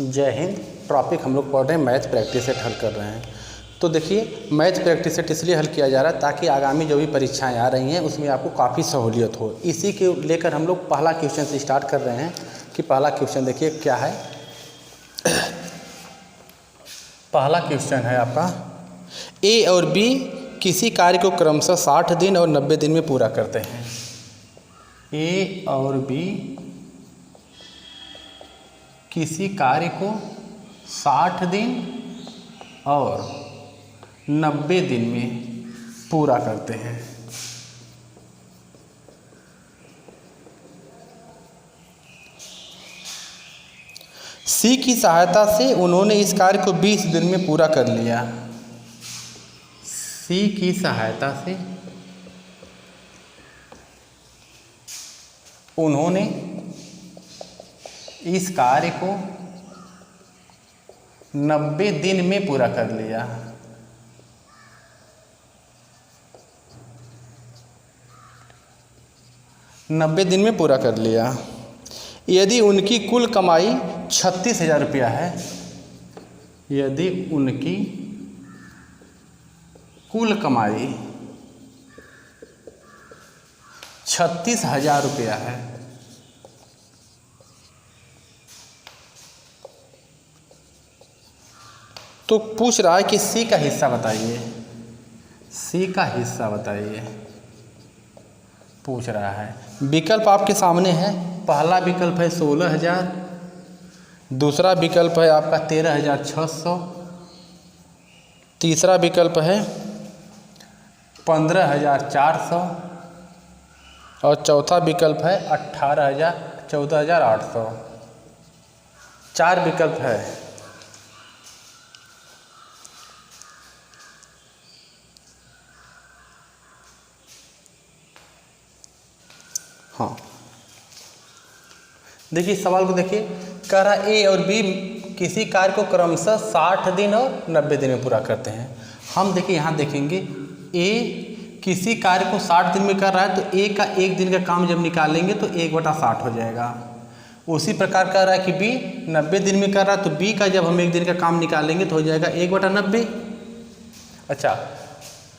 जय हिंद। टॉपिक हम लोग पढ़ रहे हैं मैथ प्रैक्टिस सेट हल कर रहे हैं। तो देखिए मैथ प्रैक्टिस सेट इसलिए हल किया जा रहा है ताकि आगामी जो भी परीक्षाएं आ रही हैं उसमें आपको काफ़ी सहूलियत हो। इसी के लेकर हम लोग पहला क्वेश्चन से स्टार्ट कर रहे हैं कि पहला क्वेश्चन देखिए क्या है। पहला क्वेश्चन है आपका, ए और बी किसी कार्य को क्रमशः 60 दिन और 90 दिन में पूरा करते हैं। ए और बी किसी कार्य को 60 दिन और 90 दिन में पूरा करते हैं। सी की सहायता से उन्होंने इस कार्य को 20 दिन में पूरा कर लिया। सी की सहायता से उन्होंने इस कार्य को 90 दिन में पूरा कर लिया। नब्बे दिन में पूरा कर लिया। यदि उनकी कुल कमाई 36,000 रुपया है, यदि उनकी कुल कमाई 36,000 रुपया है तो पूछ रहा है कि सी का हिस्सा बताइए। सी का हिस्सा बताइए पूछ रहा है। विकल्प आपके सामने है। पहला विकल्प है 16,000, दूसरा विकल्प है आपका 13,600, तीसरा विकल्प है 15,400 और चौथा विकल्प है 14,800। 4 विकल्प है। हाँ देखिए सवाल को देखिए, कह रहा ए और बी किसी कार्य को क्रमशः 60 दिन और 90 दिन में पूरा करते हैं। हम देखिए यहाँ देखेंगे ए किसी कार्य को 60 दिन में कर रहा है तो ए का 1 दिन का काम जब निकालेंगे तो 1/60 हो जाएगा। उसी प्रकार कह रहा है कि बी 90 दिन में कर रहा है तो बी का जब हम 1 दिन का काम निकालेंगे तो हो जाएगा 1/90। अच्छा,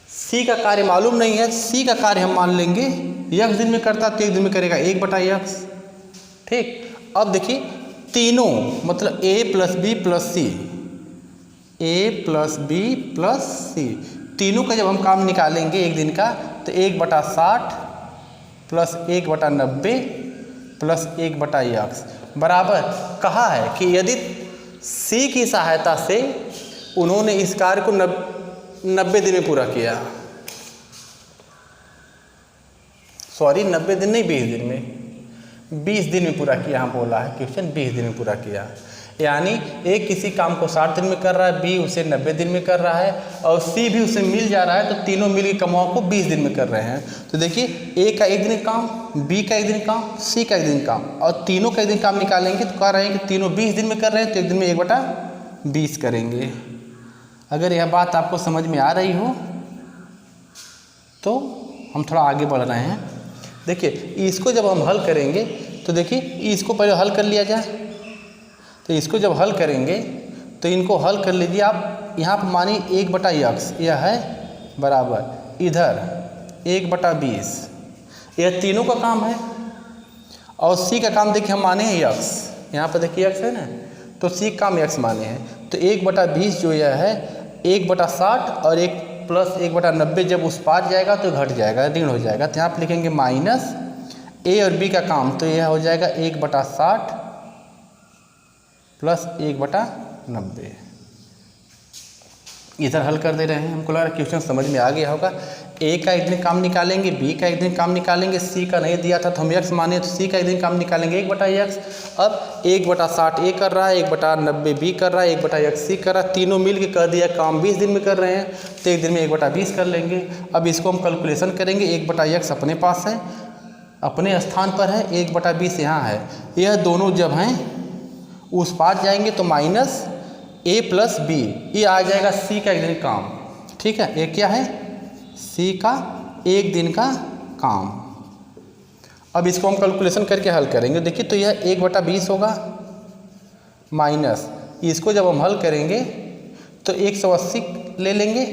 सी का कार्य मालूम नहीं है। सी का कार्य हम मान लेंगे x दिन में करता तो 1 दिन में करेगा 1/x। ठीक, अब देखिए तीनों मतलब a plus B plus C, a plus B plus C, तीनों का जब हम काम निकालेंगे 1 दिन का तो 1/60 प्लस 1/90 प्लस 1/x बराबर कहा है कि यदि सी की सहायता से उन्होंने इस कार्य को 90 दिन में पूरा किया। सॉरी 90 दिन नहीं, 20 दिन में, 20 दिन में पूरा किया। हम बोला है क्वेश्चन 20 दिन में पूरा किया, यानी ए किसी काम को 60 दिन में कर रहा है, बी उसे 90 दिन में कर रहा है और सी भी उसे मिल जा रहा है, तो तीनों मिल के कमाओ को 20 दिन में कर रहे हैं। तो देखिए ए का 1 दिन काम, बी का 1 दिन काम, सी का 1 दिन काम और तीनों का 1 दिन काम निकालेंगे तो कह रहे हैं कि तीनों 20 दिन में कर रहे हैं तो 1 दिन में 1/20 करेंगे। अगर यह बात आपको समझ में आ रही हो तो हम थोड़ा आगे बढ़ रहे हैं। देखिए इसको जब हम हल करेंगे तो देखिए इसको पहले हल कर लिया जाए। तो इसको जब हल करेंगे तो इनको हल कर लीजिए आप। यहाँ पर मानिए 1/x यह है बराबर इधर 1/20। यह तीनों का काम है और सी का काम देखिए हम माने हैं x। यहाँ पर देखिए x है ना, तो सी का काम x माने हैं। तो 1/20 जो यह है 1/60 और 1 प्लस 1/90 जब उस पार जाएगा तो घट जाएगा, ऋण हो जाएगा। तो यहाँ पर लिखेंगे माइनस ए और बी का काम, तो यह हो जाएगा 1/60 प्लस 1/90। इधर हल कर दे रहे हैं। हमको लग रहा है क्वेश्चन समझ में आ गया होगा। ए का 1 दिन काम निकालेंगे, बी का 1 दिन काम निकालेंगे, सी का नहीं दिया था तो हम x माने तो सी का 1 दिन काम निकालेंगे 1/x। अब 1/60 ए कर रहा है, 1/90 बी कर रहा है, 1/x सी कर रहा है, तीनों मिल के कर दिया काम 20 दिन में कर रहे हैं तो 1 दिन में 1/20 कर लेंगे। अब इसको हम कैलकुलेशन करेंगे। 1/x अपने पास है, अपने स्थान पर है, 1/20 यहाँ है। यह दोनों जब हैं उस पार जाएंगे तो माइनस ए प्लस बी, ये आ जाएगा सी का 1 दिन काम। ठीक है, ये क्या है सी का 1 दिन का काम। अब इसको हम कैलकुलेशन करके हल करेंगे। देखिए तो यह 1/20 होगा माइनस, इसको जब हम हल करेंगे तो 180 ले लेंगे।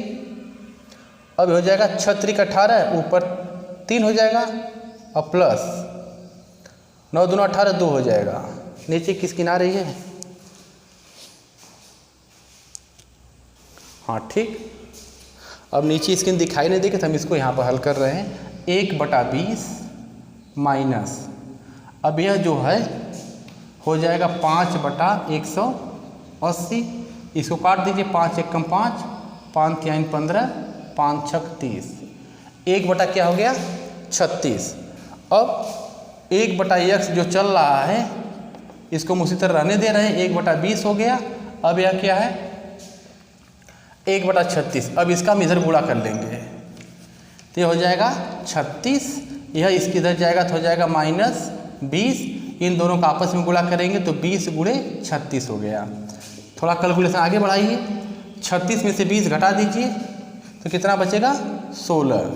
अब हो जाएगा 6 त्रिक 18, ऊपर 3 हो जाएगा और प्लस 9 दूना 18, 2 हो जाएगा। नीचे किस किनारे है? हाँ ठीक। अब नीचे स्क्रीन दिखाई नहीं देगी तो हम इसको यहाँ पर हल कर रहे हैं। 1/20 माइनस, अब यह जो है हो जाएगा 5/180। इसको काट दीजिए, 5 एकम 5, 5 3 15, 5 6 30, 1 क्या हो गया 36। अब 1/x जो चल रहा है इसको हम उसी तरह रहने दे रहे हैं, 1/20 हो गया। अब यह क्या है 1/36। अब इसका हम इधर गुणा कर लेंगे तो ये हो जाएगा 36, यह इसके इधर जाएगा तो हो जाएगा -20। इन दोनों का आपस में गुणा करेंगे तो 20 गुणे 36 हो गया। थोड़ा कैलकुलेशन आगे बढ़ाइए, 36 में से 20 घटा दीजिए तो कितना बचेगा 16,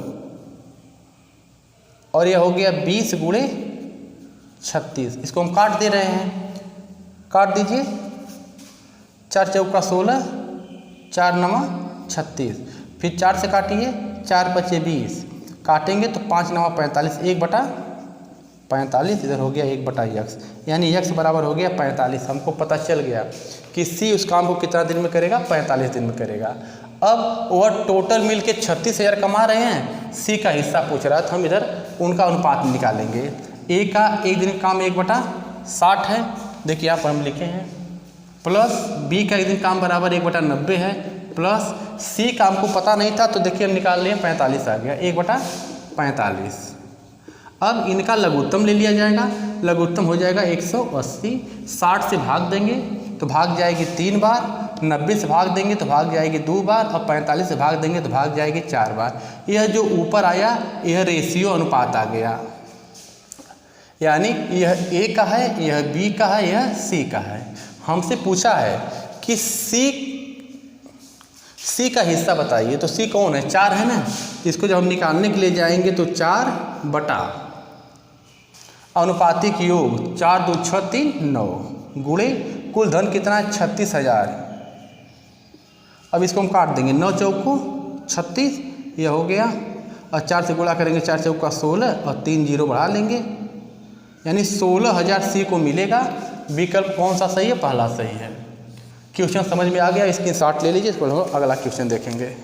और यह हो गया 20 गुणे 36। इसको हम काट दे रहे हैं, काट दीजिए, 4 चौका 16, 4 9 36, फिर 4 से काटिए, 4 5 20, काटेंगे तो 5 9 45, 1/45 इधर हो गया 1/x, यानी x बराबर हो गया 45। हमको पता चल गया कि C उस काम को कितना दिन में करेगा, 45 दिन में करेगा। अब वह टोटल मिल के 36,000 कमा रहे हैं, C का हिस्सा पूछ रहा है तो हम इधर उनका अनुपात निकालेंगे। A का एक दिन काम 1/60 है, देखिए यहाँ पर हम लिखे हैं, प्लस B का एक दिन काम बराबर 1/90 है, प्लस C का हमको पता नहीं था तो देखिए हम निकाल लिए 45 आ गया 1/45। अब इनका लघुत्तम ले लिया जाएगा, लघुत्तम हो जाएगा 180। 60 से भाग देंगे तो भाग जाएगी 3 बार, 90 से भाग देंगे तो भाग जाएगी 2 बार, और 45 से भाग देंगे तो भाग जाएगी 4 बार। यह जो ऊपर आया यह रेशियो अनुपात आ गया, यानी यह A का है, यह B का है, यह C का है। हमसे पूछा है कि C का हिस्सा बताइए, तो C कौन है, 4 है ना। इसको जब हम निकालने के लिए जाएंगे तो 4 बटा अनुपातिक योग 4 2 6 3 9 गुणे कुल धन कितना है 36,000। अब इसको हम काट देंगे, 9 चौको 36 यह हो गया, और 4 से गुणा करेंगे, 4 चौका 16 और 3 जीरो बढ़ा लेंगे, यानी 16,000 C को मिलेगा। विकल्प कौन सा सही है, पहला सही है। क्वेश्चन समझ में आ गया, स्क्रीनशॉट ले लीजिए, इसको हम अगला क्वेश्चन देखेंगे।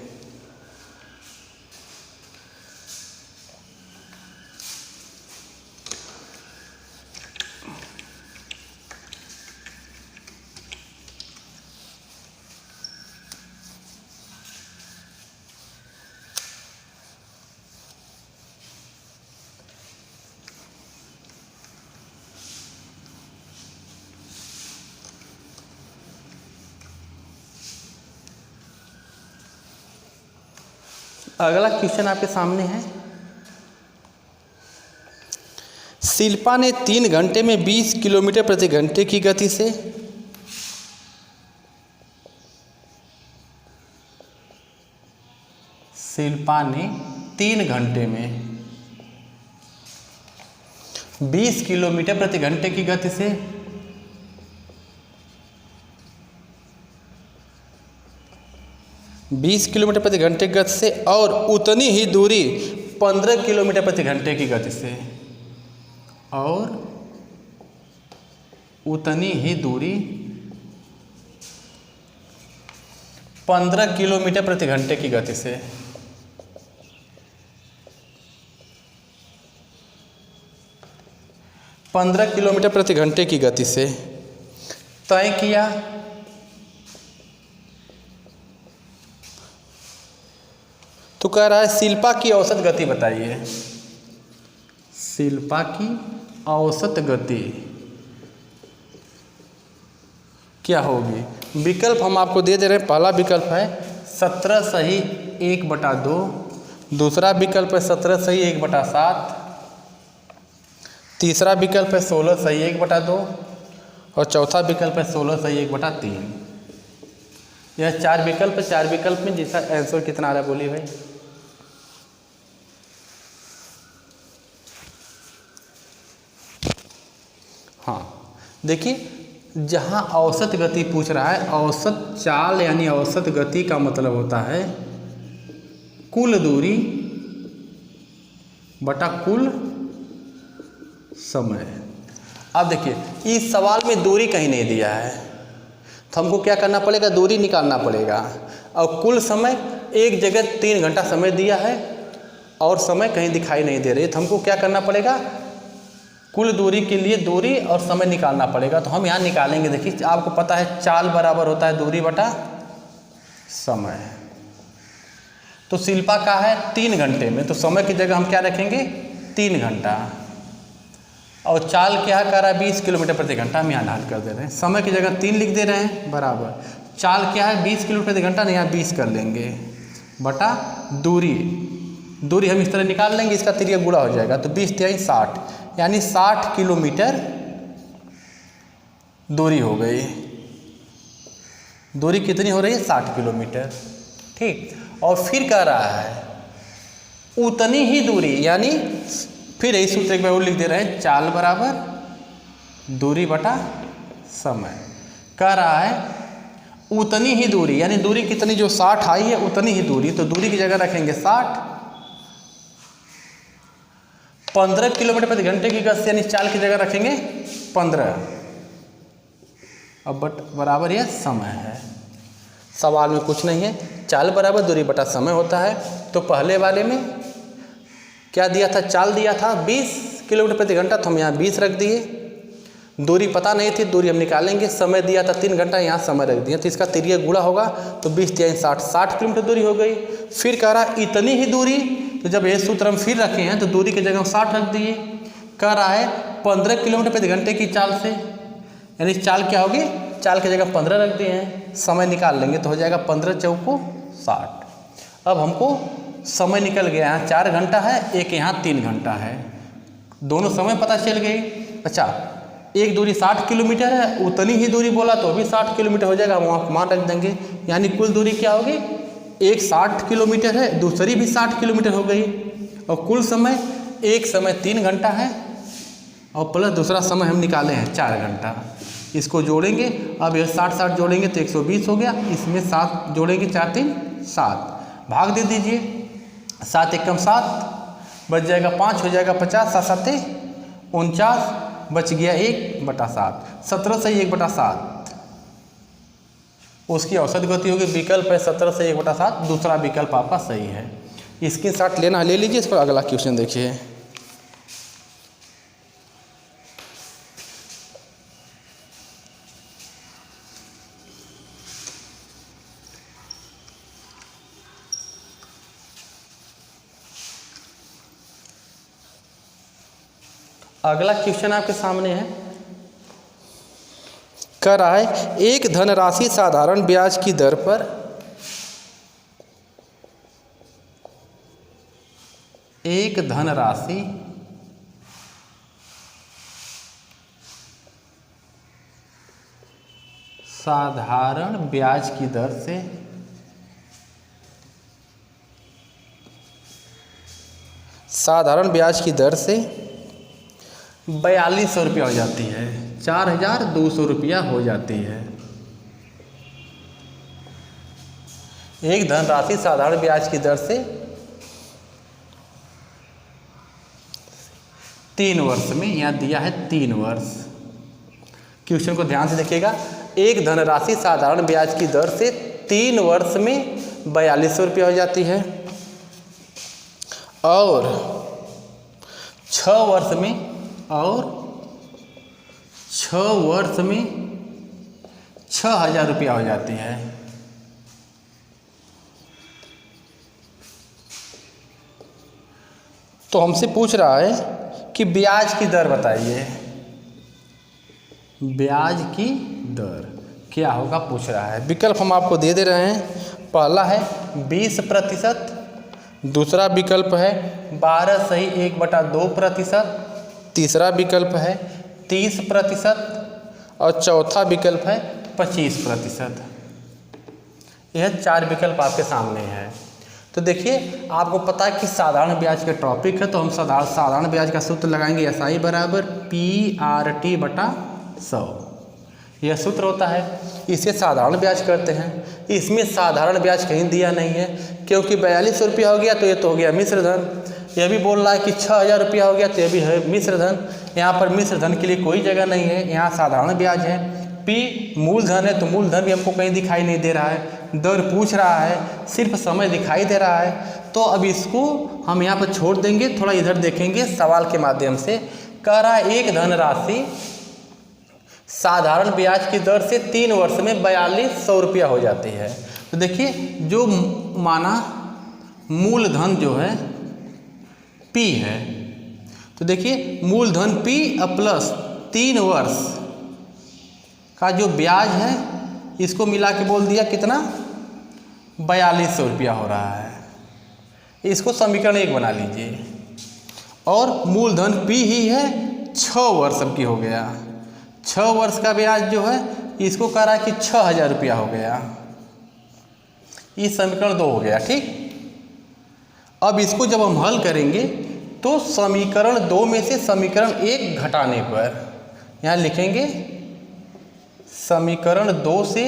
अगला क्वेश्चन आपके सामने है, शिल्पा ने 3 घंटे में 20 किलोमीटर प्रति घंटे की गति से शिल्पा ने 3 घंटे में 20 किलोमीटर प्रति घंटे की गति से 20 किलोमीटर प्रति घंटे की गति से और उतनी ही दूरी 15 किलोमीटर प्रति घंटे की गति से, और उतनी ही दूरी 15 किलोमीटर प्रति घंटे की गति से 15 किलोमीटर प्रति घंटे की गति से तय किया। तो कह रहा है शिल्पा की औसत गति बताइए। शिल्पा की औसत गति क्या होगी? विकल्प हम आपको दे रहे हैं। पहला विकल्प है 17 सही 1/2, दूसरा विकल्प है 17 सही 1/7, तीसरा विकल्प है 16 सही 1/2 और चौथा विकल्प है 16 सही 1/3। यह 4 विकल्प है। 4 विकल्प में जिसका आंसर कितना आ रहा है बोलिए भाई। हाँ देखिए जहाँ औसत गति पूछ रहा है, औसत चाल यानी औसत गति का मतलब होता है कुल दूरी बटा कुल समय। अब देखिए इस सवाल में दूरी कहीं नहीं दिया है, तो हमको क्या करना पड़ेगा, दूरी निकालना पड़ेगा। और कुल समय एक जगह 3 घंटा समय दिया है और समय कहीं दिखाई नहीं दे रही, तो हमको क्या करना पड़ेगा, कुल दूरी के लिए दूरी और समय निकालना पड़ेगा। तो हम यहाँ निकालेंगे। देखिए आपको पता है चाल बराबर होता है दूरी बटा समय। तो शिल्पा का है 3 घंटे में, तो समय की जगह हम क्या रखेंगे 3 घंटा। और चाल क्या कर रहा है 20 किलोमीटर प्रति घंटा, हम यहाँ डाल कर दे रहे हैं। समय की जगह 3 लिख दे रहे हैं बराबर चाल क्या है 20 किलोमीटर प्रति घंटा, यहाँ 20 कर लेंगे बटा दूरी। दूरी हम इस तरह निकाल लेंगे, इसका तिरिया गुणा हो जाएगा, तो 20 तिहाई 60 यानी 60 किलोमीटर दूरी हो गई। दूरी कितनी हो रही है 60 किलोमीटर, ठीक। और फिर कह रहा है उतनी ही दूरी, यानी फिर यही सूत्र एक बार और लिख दे रहे हैं, चाल बराबर दूरी बटा समय। कह रहा है उतनी ही दूरी, यानी दूरी कितनी, जो 60 आई है उतनी ही दूरी, तो दूरी की जगह रखेंगे 60। 15 किलोमीटर प्रति घंटे की गति, यानी चाल की जगह रखेंगे 15। अब बराबर यह समय है। सवाल में कुछ नहीं है, चाल बराबर दूरी बटा समय होता है। तो पहले वाले में क्या दिया था, चाल दिया था 20 किलोमीटर प्रति घंटा, तो हम यहाँ 20 रख दिए। दूरी पता नहीं थी, दूरी हम निकालेंगे। समय दिया था 3 घंटा, यहाँ समय रख दिया, तो इसका तिरिया गुणा होगा, तो 20 तिहाई 60, 60 किलोमीटर दूरी हो गई। फिर कह रहा इतनी ही दूरी, तो जब ये सूत्र हम फिर रखे हैं तो दूरी की जगह हम 60 रख दिए। कह रहा है 15 किलोमीटर प्रति घंटे की चाल से, यानी चाल क्या होगी, चाल की जगह 15 रख दिए हैं। समय निकाल लेंगे तो हो जाएगा 15 चौको 60। अब हमको समय निकल गया, यहाँ 4 घंटा है, एक यहाँ 3 घंटा है, दोनों समय पता चल गई। अच्छा एक दूरी 60 किलोमीटर है, उतनी ही दूरी बोला तो भी 60 किलोमीटर हो जाएगा, हम वहाँ मान रख देंगे। यानी कुल दूरी क्या होगी, एक 60 किलोमीटर है, दूसरी भी 60 किलोमीटर हो गई। और कुल समय, एक समय 3 घंटा है और प्लस दूसरा समय हम निकाले हैं 4 घंटा। इसको जोड़ेंगे, अब यह 60-60 जोड़ेंगे तो 120 हो गया, इसमें 7 जोड़ेंगे, 4 3 7, भाग दे दीजिए, 7 एकम 7, बच जाएगा 5, हो जाएगा 50, 7 7 49, बच गया 1/7, 17 से 1/7 उसकी औसत गति होगी। विकल्प है 17 से 1/7, दूसरा विकल्प आपका सही है। इसके साथ लेना ले लीजिए। इस पर अगला क्वेश्चन देखिए। अगला क्वेश्चन आपके सामने है, कह रहा है एक धनराशि साधारण ब्याज की दर पर एक धनराशि साधारण ब्याज की दर से ₹4200 हो जाती है, 4200 रुपया हो जाती है। एक धनराशि साधारण ब्याज की दर से 3 वर्ष में, यहाँ दिया है 3 वर्ष। क्वेश्चन को ध्यान से देखिएगा। एक धनराशि साधारण ब्याज की दर से 3 वर्ष में 4200 रुपया हो जाती है और 6 वर्ष में 6000 रुपया हो जाती है। तो हमसे पूछ रहा है कि ब्याज की दर बताइए, ब्याज की दर क्या होगा पूछ रहा है। विकल्प हम आपको दे दे रहे हैं। पहला है 20%, दूसरा विकल्प है 12 सही 1/2%, तीसरा विकल्प है 30% और चौथा विकल्प है 25%। यह 4 विकल्प आपके सामने है। तो देखिए आपको पता है कि साधारण ब्याज के टॉपिक है, तो हम साधारण ब्याज का सूत्र लगाएंगे SI बराबर PRT/100। यह सूत्र होता है। इसे साधारण ब्याज करते हैं। इसमें साधारण ब्याज कहीं दिया नहीं है, क्योंकि 4200 रुपया हो गया तो ये तो हो गया मिश्र धन। यह भी बोल रहा है कि 6000 रुपया हो गया तो यह भी है मिश्र धन। यहाँ पर मिश्र धन के लिए कोई जगह नहीं है, यहाँ साधारण ब्याज है। पी मूलधन है तो मूलधन भी हमको कहीं दिखाई नहीं दे रहा है। दर पूछ रहा है, सिर्फ समय दिखाई दे रहा है। तो अब इसको हम यहाँ पर छोड़ देंगे, थोड़ा इधर देखेंगे सवाल के माध्यम से। कह रहा है एक धनराशि साधारण ब्याज की दर से 3 वर्ष में 4200 रुपया हो जाती है। तो देखिए जो माना मूलधन जो है P है, तो देखिए मूलधन P प्लस 3 वर्ष का जो ब्याज है इसको मिला के बोल दिया कितना, 4200 रुपया हो रहा है। इसको समीकरण 1 बना लीजिए। और मूलधन P ही है, 6 वर्ष अब की हो गया। 6 वर्ष का ब्याज जो है इसको कह रहा है कि 6000 रुपया हो गया। ये समीकरण 2 हो गया। ठीक, अब इसको जब हम हल करेंगे तो समीकरण 2 में से समीकरण 1 घटाने पर, यहाँ लिखेंगे समीकरण 2 से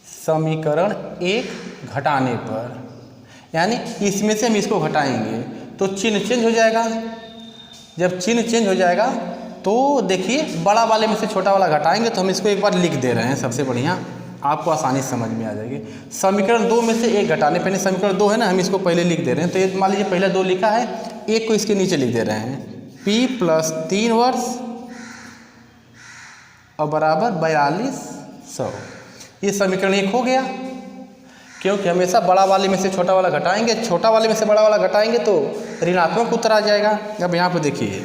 समीकरण 1 घटाने पर, यानी इसमें से हम इसको घटाएंगे तो चिन्ह चेंज हो जाएगा। जब चिन्ह चेंज हो जाएगा तो देखिए बड़ा वाले में से छोटा वाला घटाएंगे। तो हम इसको एक बार लिख दे रहे हैं, सबसे बढ़िया, आपको आसानी से समझ में आ जाएगी। समीकरण 2 में से 1 घटाने पर, समीकरण 2 है ना, हम इसको पहले लिख दे रहे हैं। तो ये मान लीजिए पहले 2 लिखा है, 1 को इसके नीचे लिख दे रहे हैं। P प्लस 3 वर्ष और बराबर 4200। ये समीकरण 1 हो गया, क्योंकि हमेशा बड़ा वाले में से छोटा वाला घटाएंगे, छोटा वाले में से बड़ा वाला घटाएंगे तो ऋणात्मक उत्तर आ जाएगा। अब यहाँ पर देखिए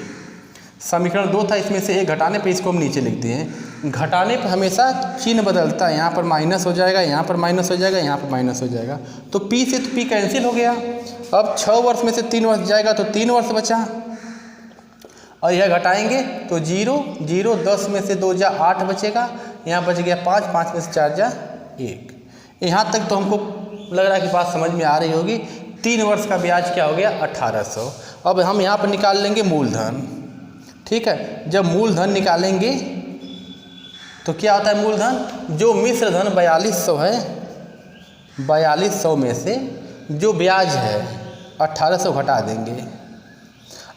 समीकरण 2 था, इसमें से 1 घटाने पे इसको हम नीचे लिख दिए हैं। घटाने पर हमेशा चिन्ह बदलता है, यहाँ पर माइनस हो जाएगा, यहाँ पर माइनस हो जाएगा, यहाँ पर माइनस हो जाएगा। तो P से तो P कैंसिल हो गया। अब 6 वर्ष में से 3 वर्ष जाएगा तो 3 वर्ष बचा, और यह घटाएंगे तो 0 0, 10 में से 2 जा 8 बचेगा, यहाँ बच गया 5, 5 में से 4 जा 1। यहाँ तक तो हमको लग रहा है कि बात समझ में आ रही होगी। 3 वर्ष का ब्याज क्या हो गया, 1800। अब हम यहाँ पर निकाल लेंगे मूलधन। ठीक है, जब मूलधन निकालेंगे तो क्या होता है मूलधन, जो मिश्र धन 4200 है, 4200 में से जो ब्याज है 1800 घटा देंगे।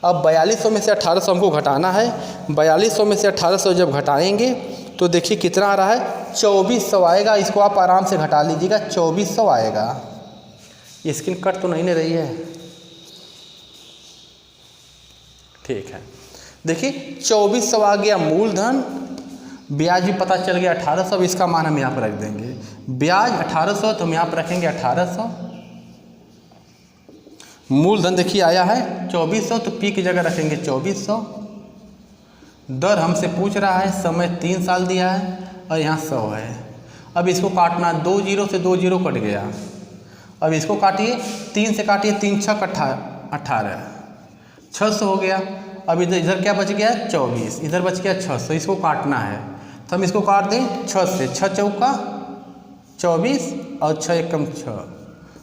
अब 4200 में से 1800 हमको घटाना है। 4200 में से 1800 जब घटाएंगे तो देखिए कितना आ रहा है, 2400 आएगा। इसको आप आराम से घटा लीजिएगा, 2400 आएगा। ये स्क्रीन कट तो नहीं ले रही है? ठीक है, देखिए 2400 आ गया मूलधन, ब्याज भी पता चल गया 1800। अब इसका मान हम यहाँ पर रख देंगे, ब्याज 1800 तो हम यहाँ पर रखेंगे 1800। मूलधन देखिए आया है 2400, तो P की जगह रखेंगे 2400। दर हमसे पूछ रहा है, समय 3 साल दिया है और यहाँ 100 है। अब इसको काटना, 2 0 से 2 0 कट गया। अब इसको काटिए, 3 से काटिए, 3 6 18, 600 हो गया। अब इधर क्या बच गया, 24, इधर बच गया 600। इसको काटना है तो हम इसको काट दें 6 से, 6 चौका 24 और 6 एकम 6,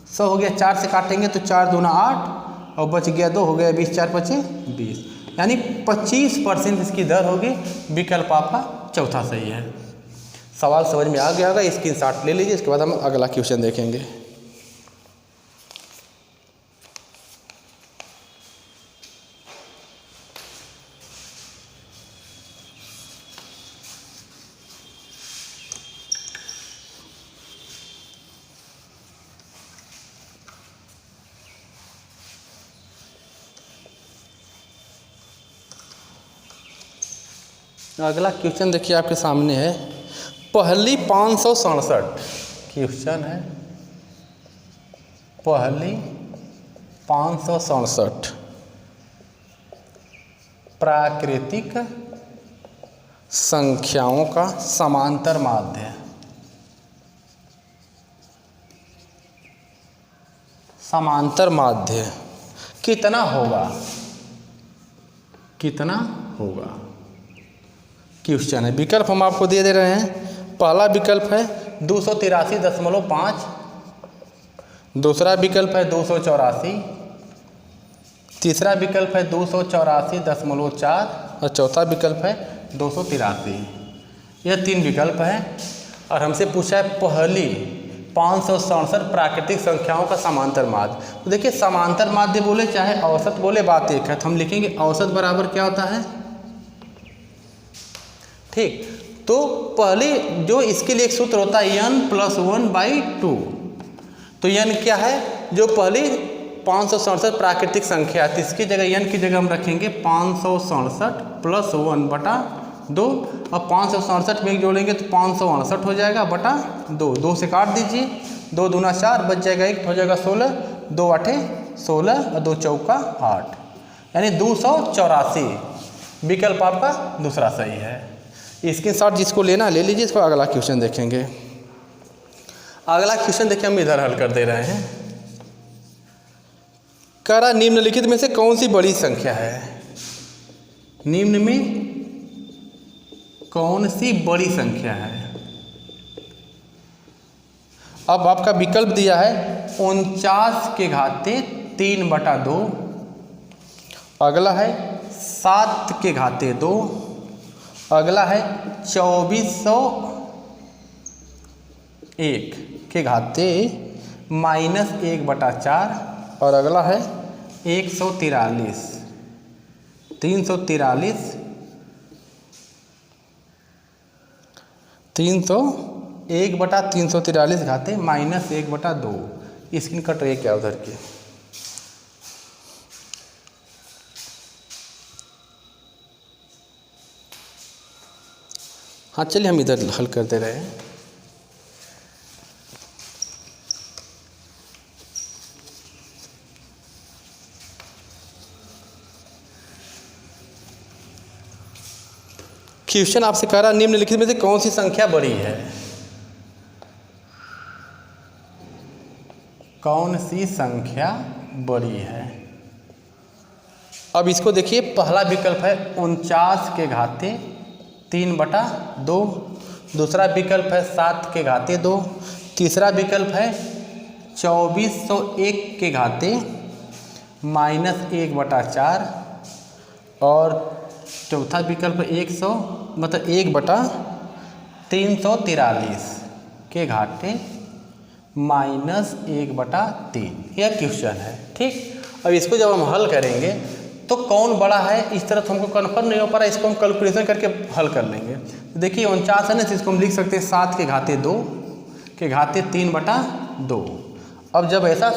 100 हो गया। 4 से काटेंगे तो 4 दूना 8 और बच गया 2, हो गया 20, 4 5 20, यानी 25% इसकी दर होगी। विकल्प आपका चौथा सही है। सवाल समझ में आ गया होगा, स्क्रीनशॉट ले लीजिए। इसके बाद हम अगला क्वेश्चन देखेंगे। अगला क्वेश्चन देखिए आपके सामने है, पहली 567 क्वेश्चन है। पहली 567 प्राकृतिक संख्याओं का समांतर माध्य। समांतर माध्य कितना होगा, कितना होगा क्वेश्चन है। विकल्प हम आपको दे रहे हैं। पहला विकल्प है 283.5, दूसरा विकल्प है 284, तीसरा विकल्प है 284.4 और चौथा विकल्प है 283। यह 3 विकल्प हैं और हमसे पूछा है पहली 567 प्राकृतिक संख्याओं का समांतर माध्य। तो देखिए समांतर माध्य बोले चाहे औसत बोले बात एक है, तो हम लिखेंगे औसत बराबर क्या होता है, ठीक। तो पहले जो इसके लिए एक सूत्र होता है n+1/2। तो n क्या है, जो पहली 567 प्राकृतिक संख्या है, तो इसकी जगह n की जगह हम रखेंगे 567 + 1/2। अब 567 में जोड़ेंगे तो 568 हो जाएगा बटा 2। 2 से काट दीजिए, 2 दूना 4 बच जाएगा 1, हो जाएगा 16। 2 8 16 और 2 चौका 8, यानी 284 विकल्प आपका दूसरा सही है। स्क्रीनशॉट जिसको लेना ले लीजिए। इसको अगला क्वेश्चन देखेंगे। अगला क्वेश्चन देखिए हम इधर हल कर दे रहे हैं। कह रहा निम्नलिखित में से कौन सी बड़ी संख्या है, निम्न में कौन सी बड़ी संख्या है। अब आपका विकल्प दिया है 49 के घाते 3/2, अगला है 7 के घाते 2, अगला है 2401 के घाते -1/4 और अगला है 143 343 1/343 घाते -1/2। स्क्रीन कट रही है क्या उधर की। हाँ चलिए हम इधर हल कर दे रहे हैं। क्वेश्चन आपसे कह रहा निम्नलिखित में से कौन सी संख्या बड़ी है, कौन सी संख्या बड़ी है। अब इसको देखिए, पहला विकल्प है 49 के घाते 3/2, दूसरा विकल्प है 7 के घाते 2, तीसरा विकल्प है 2401 के घाते -1/4 और चौथा विकल्प 1/343 के घाटे -1/3। यह क्वेश्चन है, ठीक। अब इसको जब हम हल करेंगे तो कौन बड़ा है इस तरह तो हमको कन्फर्म नहीं हो पा रहा, इसको हम कैलकुलेशन करके हल कर लेंगे। तो देखिए 49 है ना, तो इसको हम लिख सकते हैं 7 के घाते 2 के घाते 3/2। अब जब ऐसा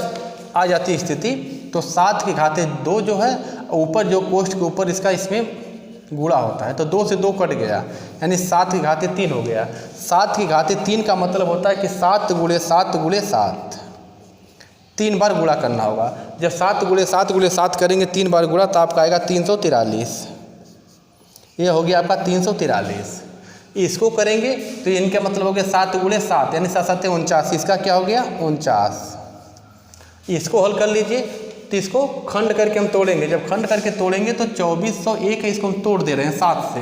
आ जाती स्थिति तो 7 के घाते 2 जो है ऊपर जो कोष्ठ के ऊपर इसका इसमें गुणा होता है, तो 2 से 2 कट गया, यानी 7 के घाते 3 हो गया। 7 के घाते 3 का मतलब होता है कि 7 × 7 × 7 3 बार गुणा करना होगा। जब 7 × 7 × 7 करेंगे 3 बार गुणा तो आपका आएगा 343। ये हो गया आपका 343। इसको करेंगे तो इनका मतलब हो गया 7 × 7 यानी 7 7 49, इसका क्या हो गया 49। इसको हल कर लीजिए, तो इसको खंड करके हम तोड़ेंगे। जब खंड करके तोड़ेंगे तो 2401 है, इसको हम तोड़ दे रहे हैं 7 से।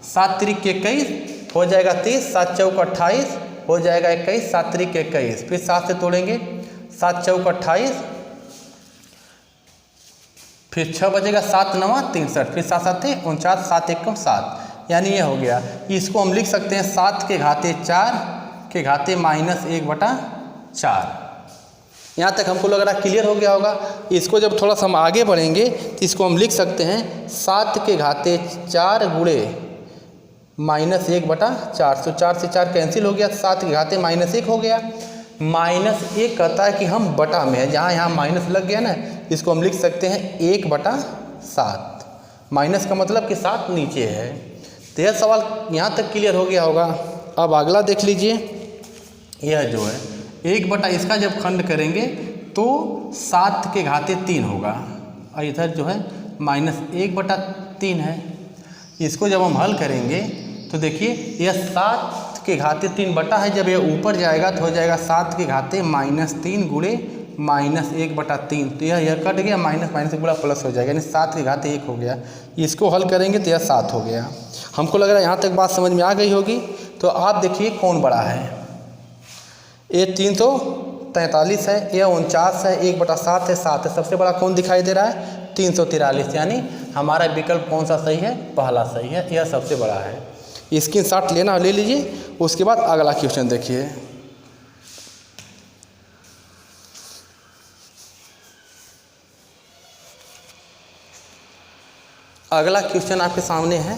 7 × 3 = 21 हो जाएगा 30, 7 × 4 = 28 हो जाएगा 21, 7 × 3 = 21। फिर 7 से तोड़ेंगे, 7 × 4 = 28, फिर 6 बचेगा, 7 × 9 = 63, फिर 7 7 = 49, 7 1 = 7, यानी ये हो गया। इसको हम लिख सकते हैं 7 के घाते 4 के घाते -1/4। यहाँ तक हमको लग रहा क्लियर हो गया होगा। इसको जब थोड़ा सा हम आगे बढ़ेंगे तो इसको हम लिख सकते हैं 7 के घाते 4 गुणे -1/4। तो 4 से 4 कैंसिल हो गया, 7 के घाते -1 हो गया। -1 कहता है कि हम बटा में है, जहाँ यहाँ माइनस लग गया ना, इसको हम लिख सकते हैं 1/7। माइनस का मतलब कि 7 नीचे है। तो यह सवाल यहाँ तक क्लियर हो गया होगा। अब अगला देख लीजिए, यह जो है 1/ इसका जब खंड करेंगे तो 7 के घाते 3 होगा और इधर जो है -1/3 है। इसको जब हम हल करेंगे तो देखिए यह 7 के घाते 3 बटा है, जब यह ऊपर जाएगा तो हो जाएगा 7 के घाते -3 गुणे -1/3। तो यह कट गया, माइनस माइनस से गुणा प्लस हो जाएगा, यानी 7 के घाते 1 हो गया। इसको हल करेंगे तो यह 7 हो गया। हमको लग रहा है यहाँ तक बात समझ में आ गई होगी। तो आप देखिए कौन बड़ा है, ये 343 है, यह 49 है, 1/7 है, 7 है। सबसे बड़ा कौन दिखाई दे रहा है 343, यानी हमारा विकल्प कौन सा सही है, पहला सही है, यह सबसे बड़ा है। स्क्रीनशॉट लेना ले लीजिए। उसके बाद अगला क्वेश्चन देखिए। अगला क्वेश्चन आपके सामने है,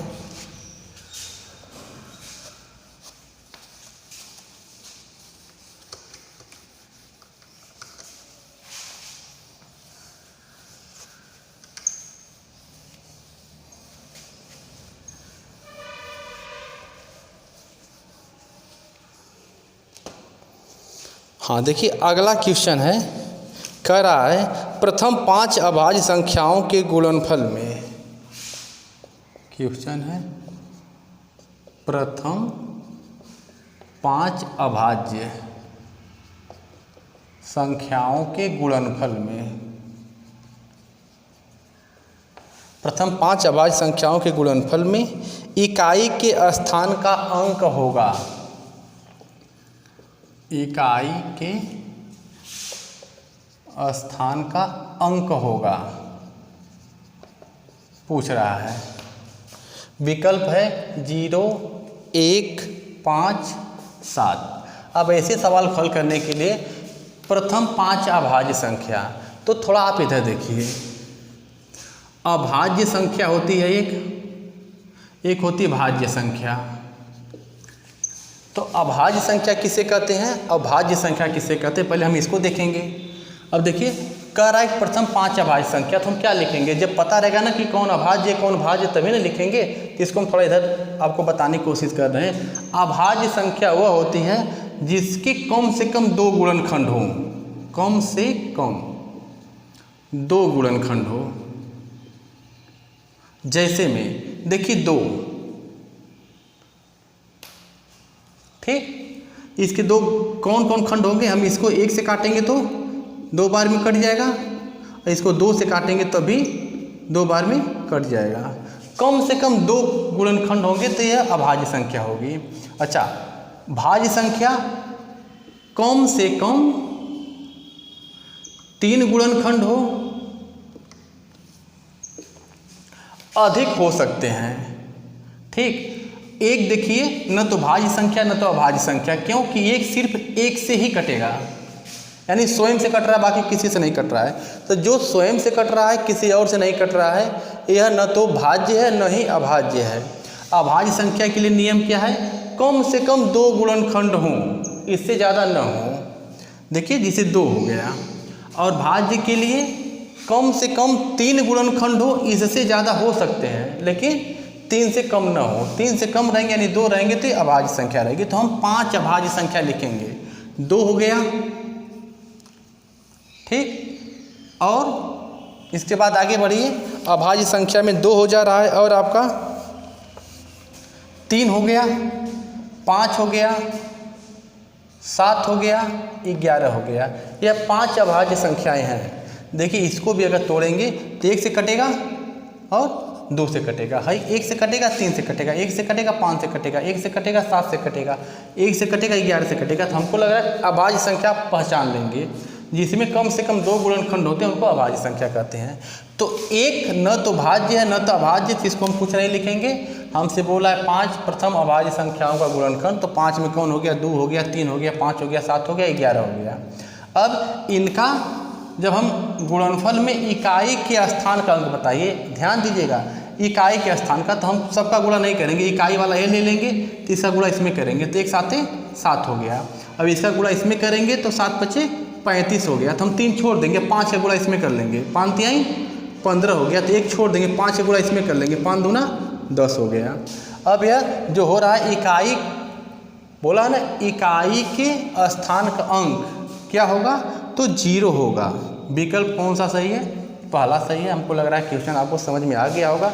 हाँ देखिए अगला क्वेश्चन है, कह रहा है प्रथम 5 अभाज्य संख्याओं के गुणनफल में। क्वेश्चन है प्रथम 5 अभाज्य संख्याओं के गुणनफल में। प्रथम 5 अभाज्य संख्याओं के गुणनफल में इकाई के स्थान का अंक होगा। इकाई के स्थान का अंक होगा पूछ रहा है। विकल्प है 0, 1, 5, 7। अब ऐसे सवाल हल करने के लिए प्रथम 5 अभाज्य संख्या, तो थोड़ा आप इधर देखिए। अभाज्य संख्या होती है एक होती है भाज्य संख्या। तो अभाज्य संख्या किसे कहते हैं, अभाज्य संख्या किसे कहते हैं, पहले हम इसको देखेंगे। अब देखिए कह रहा है प्रथम 5 अभाज्य संख्या, तो हम क्या लिखेंगे, जब पता रहेगा ना कि कौन अभाज्य कौन भाज्य तभी ना लिखेंगे। तो इसको हम थोड़ा इधर आपको बताने की कोशिश कर रहे हैं। अभाज्य संख्या वह होती है जिसके कम से कम 2 गुणनखंड हो, कम से कम 2 गुणनखंड हो। जैसे में देखिए 2, ठीक, इसके 2 कौन कौन खंड होंगे, हम इसको 1 से काटेंगे तो 2 बार में कट जाएगा, और इसको 2 से काटेंगे तब भी 2 बार में कट जाएगा। कम से कम 2 गुणनखंड होंगे तो यह अभाज्य संख्या होगी। अच्छा, भाज्य संख्या कम से कम 3 गुणनखंड हो, अधिक हो सकते हैं, ठीक। एक देखिए न तो भाज्य संख्या न तो अभाज्य संख्या, क्योंकि एक सिर्फ 1 से ही कटेगा, यानी स्वयं से कट रहा है, बाकी किसी से नहीं कट रहा है। तो जो स्वयं से कट रहा है किसी और से नहीं कट रहा है, यह न तो भाज्य है न ही अभाज्य है। अभाज्य संख्या के लिए नियम क्या है, कम से कम 2 गुणनखंड हों, इससे ज़्यादा न हो। देखिए जिसे 2 हो गया, और भाज्य के लिए कम से कम 3 गुणनखंड हो, इससे ज़्यादा हो सकते हैं लेकिन 3 से कम न हो। 3 से कम रहेंगे यानी 2 रहेंगे तो ये अभाज्य संख्या रहेगी। तो हम 5 अभाज्य संख्या लिखेंगे। 2 हो गया, ठीक। और इसके बाद आगे बढ़िए, अभाज्य संख्या में 2 हो जा रहा है, और आपका 3 हो गया, 5 हो गया, 7 हो गया, 11 हो गया। यह 5 अभाज्य संख्याएं हैं। देखिए इसको भी अगर तोड़ेंगे तो 1 से कटेगा और 2 से कटेगा, है 1 से कटेगा, 3 से कटेगा, 1 से कटेगा, 5 से कटेगा, 1 से कटेगा, 7 से कटेगा, 1 से कटेगा, 11 से कटेगा। तो हमको लग रहा है अभाज्य संख्या पहचान लेंगे, जिसमें कम से कम 2 गुणनखंड होते हैं उनको अभाज्य संख्या कहते हैं। तो एक न तो भाज्य है न तो अभाज्य, तो इसको हम कुछ नहीं लिखेंगे। हमसे बोला है 5 प्रथम अभाज्य संख्याओं का गुणनखंड, तो 5 में कौन हो गया, 2 हो गया, 3 हो गया, 5 हो गया, 7 हो गया, 11 हो गया। अब इनका जब हम गुणनफल में इकाई के स्थान का अंक बताइए, ध्यान दीजिएगा, इकाई के स्थान का, तो हम सबका गुणा नहीं करेंगे, इकाई वाला ये ले लेंगे, तो इसका गुणा इसमें करेंगे, तो 1 7 7 हो गया। अब इसका गुणा इसमें करेंगे तो 7 5 35 हो गया, तो हम 3 छोड़ देंगे, 5 का गुणा इसमें कर लेंगे, 5 3 15 हो गया, तो 1 छोड़ देंगे, 5 का गुणा इसमें कर लेंगे, 5 दूना 10 हो गया। अब यह जो हो रहा है इकाई, बोला ना इकाई के स्थान का अंक क्या होगा, तो 0 होगा। विकल्प कौन सा सही है, पहला सही है। हमको लग रहा है क्वेश्चन आपको समझ में आ गया होगा,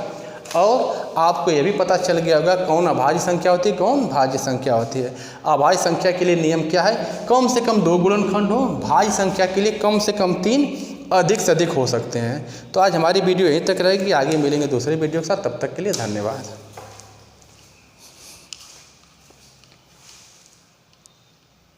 और आपको यह भी पता चल गया होगा कौन अभाज्य संख्या होती है, कौन भाज्य संख्या होती है। अभाज्य संख्या के लिए नियम क्या है, कम से कम 2 गुणनखंड हो, भाज्य संख्या के लिए कम से कम 3, अधिक से अधिक हो सकते हैं। तो आज हमारी वीडियो यहीं तक रहेगी, आगे मिलेंगे दूसरे वीडियो के साथ, तब तक के लिए धन्यवाद।